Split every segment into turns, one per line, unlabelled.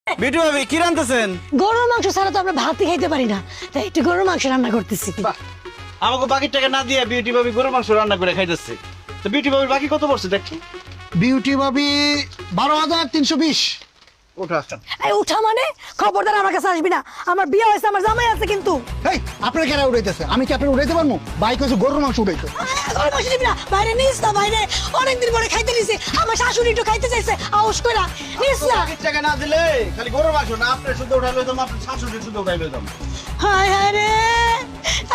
B2 ভাবি কি রান্তেছেন?
গরুর মাংস ছাড়া তো আমরা ভাতই খাইতে পারি না, তাই একটু গরুর মাংস রান্না করতেছি।
আমাকে বাকি টাকা না দিয়ে বিউটি ভাবি গরুর মাংস রান্না করে খাইতেছে। তো বিউটি ভাবির বাকি কত পড়ছে দেখি?
বিউটি ভাবি 12,320।
ওঠা।
এই উঠা মানে খবরদার আমার কাছে আসবি না, আমার বিয়ে হয়েছে, আমার জামাই আছে কিন্তু।
এই আপনার কেন উড়াইতেছে? আমি কি আপনার উড়াইতে পারবো? বাইক হচ্ছে গরুর মাংস উড়াইতে।
গরুর মাংস নিবি না, বাইরে নিস না, বাইরে অনেকদিন পরে খাইতে নিছি, আমার শাশুড়ি একটু খাইতে চাইছে, আউস কইরা নিস না।
বাকি টাকা না দিলে খালি গরুর মাংস না, আপনি শুদ্ধ উঠাই লইতাম, আপনার শাশুড়ি শুদ্ধ উঠাই লইতাম।
হায় হায় রে,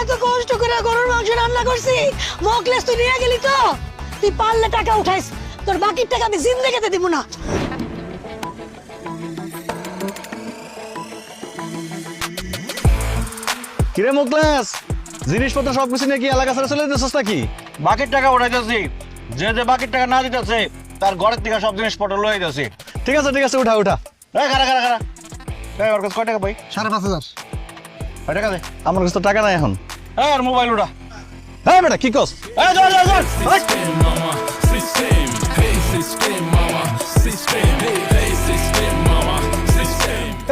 এত কষ্ট করে গরুর মাংস রান্না করছি, মকলেস তুই নিয়ে গেলি তো, তুই পারলে টাকা উঠাইস, তোর বাকির টাকা আমি জিন্দেগিতে দিব না।
কিরে মুকলেস, জিনিসপত্র সবকিছু নিয়ে কি এলাকা ছেড়ে চলে যেতেছিস নাকি?
বাকির টাকা উঠাইতেছি, যে যে বাকির টাকা না দিতেছে তার ঘরের থেকে সব জিনিসপত্র লই যাচ্ছি।
ঠিক আছে উঠা উঠা।
এই খারা খারা খারা, এই ওর কাছে কয় টাকা পাই?
5,500।
কয় টাকা দে?
আমার কাছে তো টাকা নাই এখন।
এই আর মোবাইল উঠা।
হ্যাঁ বেটা কি কস?
এই ধর ধর ধর। এই!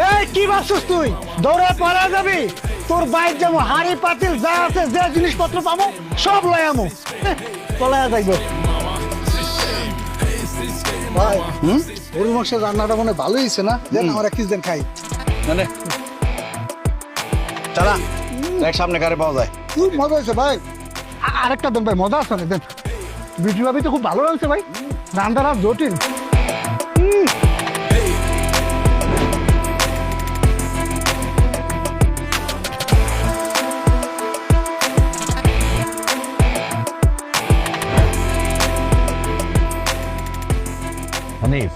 এই কি ভাবছিস তুই? দৌড়ে পালা যাবি? তোর বাইক যাবো, হাড়ি পাতিল যা আছে, যে জিনিসপত্র পাবো সব লয় আমো। পলায়া যাইবো। ভাই, গরুর মাংসের রান্নাটা মনে ভালোই হয়েছে না? দেন আমার এক দেন খাই।
মানে চালা দেখ সামনে কারে পাওয়া যায়।
খুব মজা হয়েছে ভাই। আরেকটা দেন ভাই, মজা আছে না? দেন। বিউটি ভাবি তো খুব ভালো রাঁধছে ভাই, রান্নাটা জটিল।
হানিফ,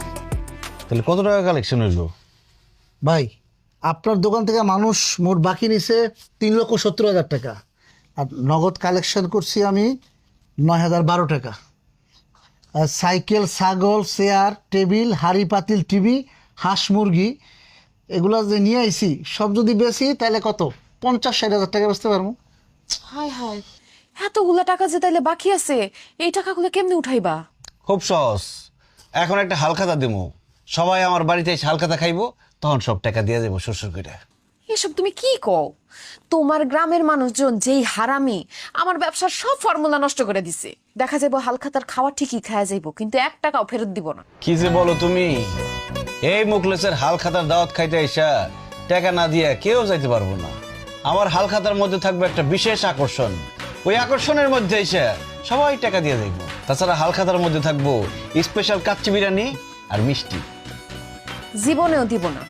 তাহলে কত টাকা কালেকশন হইলো?
ভাই, আপনার দোকান থেকে মানুষ মোট বাকি নিছে 3,70,000 টাকা, আর নগদ কালেকশন করছি আমি 9,012 টাকা। আর সাইকেল, ছাগল, চেয়ার, টেবিল, হাড়ি পাতিল, টিভি, হাঁস মুরগি এগুলা যে নিয়ে আইছি সব যদি বেশি তাহলে কত 50-60,000 টাকা বেচতে পারবো।
হায় হায়, এতগুলা টাকা যে তাইলে বাকি আছে, এই টাকাগুলো কেমনে উঠাইবা?
খুব সহজ, এখন একটা হালখাতা দিমু, সবাই আমার বাড়িতে এসে হালখাতা খাইবো, তখন সব টাকা দিয়ে দেবো শ্বশুর করে।
এসব তুমি কি কও? তোমার গ্রামের মানুষজন যেই হারামি, আমার ব্যবসার সব ফর্মুলা নষ্ট করে দিছে। দেখা যাবো হালখাতার খাওয়া ঠিকই খাওয়া যাইবো, কিন্তু 1 টাকাও ফেরত দিব না।
কি যে বলো তুমি! এই মুকলেসের হালখাতার দাওয়াত খাইতে আইসা টাকা না দিয়া কেউ যাইতে পারবো না। আমার হালখাতার মধ্যে থাকবে একটা বিশেষ আকর্ষণ, ওই আকর্ষণের মধ্যে এসে সবাই টাকা দিয়ে দেখবো। তাছাড়া হালখাতার মধ্যে থাকবো স্পেশাল কাচ্চি বিরিয়ানি আর মিষ্টি।
জীবনেও দিব না।